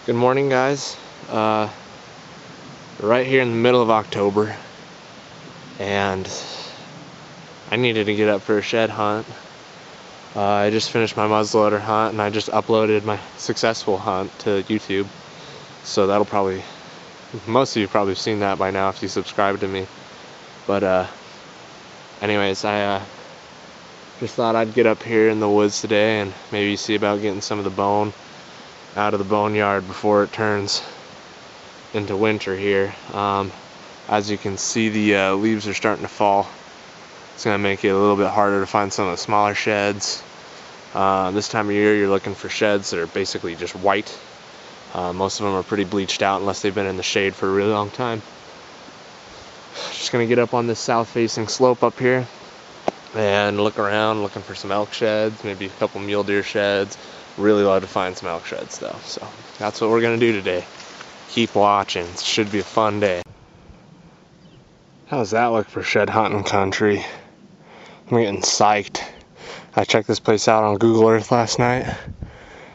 Good morning, guys. Right here in the middle of October, and I needed to get up for a shed hunt. I just finished my muzzleloader hunt, and I just uploaded my successful hunt to YouTube. So that'll probably, most of you probably have seen that by now if you subscribe to me. But anyways, I just thought I'd get up here in the woods today and maybe see about getting some of the bone out of the boneyard before it turns into winter here. As you can see, the leaves are starting to fall. It's going to make it a little bit harder to find some of the smaller sheds. This time of year you're looking for sheds that are basically just white. Most of them are pretty bleached out unless they've been in the shade for a really long time. Just going to get up on this south facing slope up here and look around looking for some elk sheds, maybe a couple mule deer sheds. Really love to find some elk sheds though, so that's what we're gonna do today. Keep watching, it should be a fun day. How does that look for shed hunting country? I'm getting psyched. I checked this place out on Google Earth last night.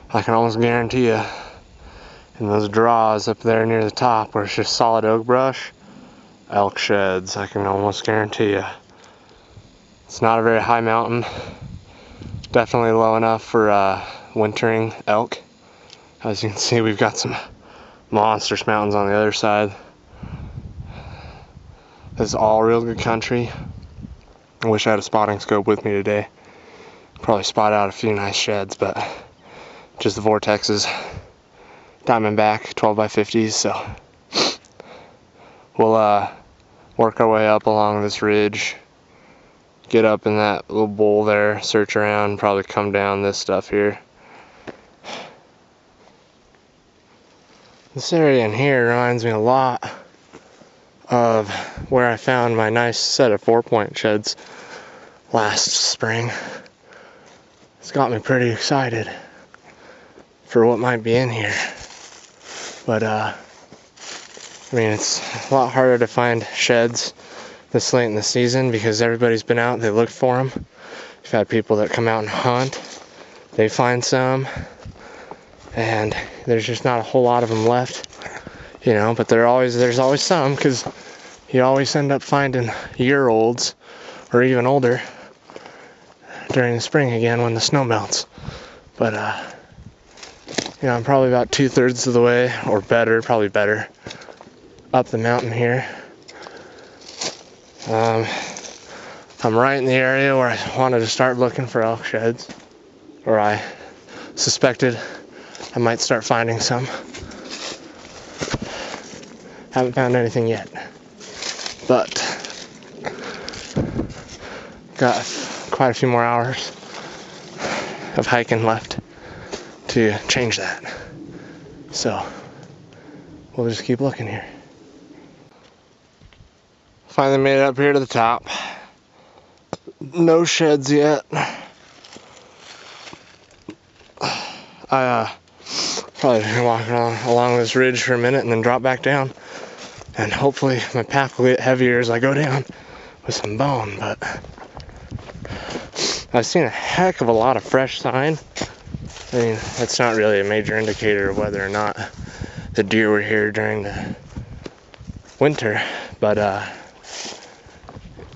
I can almost guarantee you, in those draws up there near the top where it's just solid oak brush, elk sheds, I can almost guarantee you. It's not a very high mountain. Definitely low enough for wintering elk. As you can see, we've got some monstrous mountains on the other side. This is all real good country. I wish I had a spotting scope with me today. Probably spot out a few nice sheds, but just the vortexes. Diamondback 12x50s, so we'll work our way up along this ridge. Get up in that little bowl there, search around, probably come down this stuff here. This area in here reminds me a lot of where I found my nice set of 4-point sheds last spring. It's got me pretty excited for what might be in here. But I mean, it's a lot harder to find sheds this late in the season because everybody's been out, they looked for them. You've had people that come out and hunt, they find some, and there's just not a whole lot of them left, you know, but there's always some, because you always end up finding year-olds or even older during the spring again when the snow melts. But you know, I'm probably about 2/3 of the way, or better, probably better, up the mountain here. I'm right in the area where I wanted to start looking for elk sheds, or I suspected I might start finding some. Haven't found anything yet, but got quite a few more hours of hiking left to change that. So we'll just keep looking here. Finally made it up here to the top. No sheds yet. I probably walk along this ridge for a minute and then drop back down, and hopefully my path will get heavier as I go down with some bone. But I've seen a heck of a lot of fresh sign. I mean, that's not really a major indicator of whether or not the deer were here during the winter, but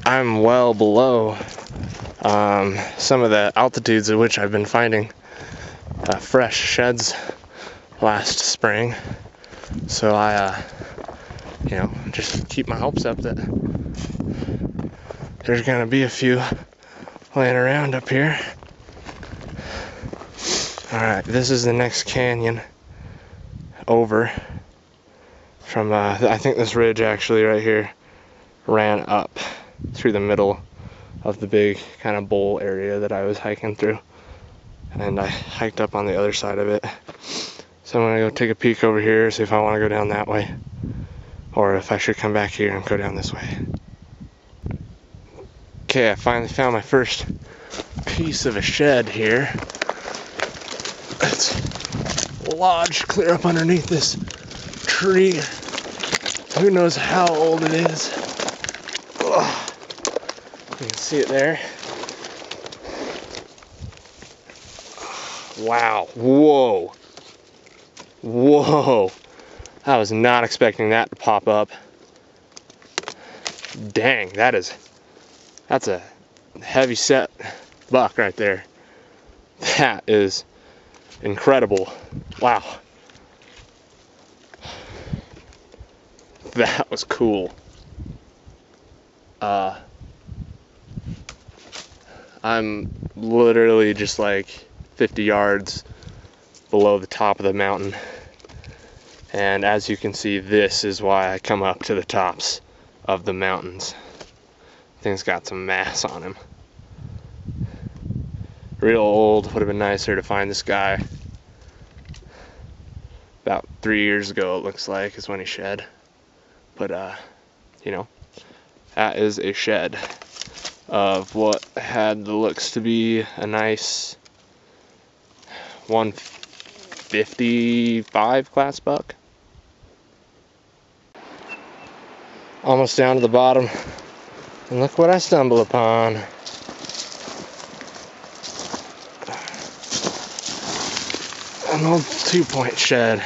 I'm well below some of the altitudes at which I've been finding fresh sheds last spring. So I you know, just keep my hopes up that there's gonna be a few laying around up here. Alright, this is the next canyon over from I think this ridge actually right here ran up through the middle of the big kind of bowl area that I was hiking through, and I hiked up on the other side of it. So I'm gonna go take a peek over here, see if I want to go down that way, or if I should come back here and go down this way. Okay, I finally found my first piece of a shed here. It's lodged clear up underneath this tree. Who knows how old it is. Ugh. You can see it there. Wow, whoa. Whoa, I was not expecting that to pop up. Dang, that's a heavy set buck right there. That is incredible. Wow. That was cool. I'm literally just like 50 yards below the top of the mountain. And as you can see, this is why I come up to the tops of the mountains. Thing's got some mass on him. Real old. Would have been nicer to find this guy about 3 years ago, it looks like, is when he shed. But you know, that is a shed of what had the looks to be a nice 155 class buck. Almost down to the bottom, and look what I stumble upon. An old 2-point shed.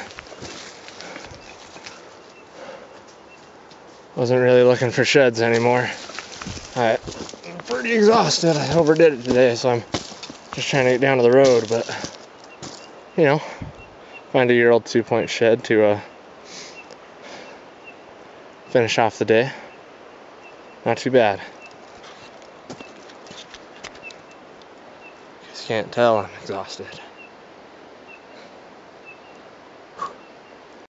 Wasn't really looking for sheds anymore. I'm pretty exhausted. I overdid it today, so I'm just trying to get down to the road, but you know, find a year-old 2-point shed to finish off the day. Not too bad. Just can't tell I'm exhausted.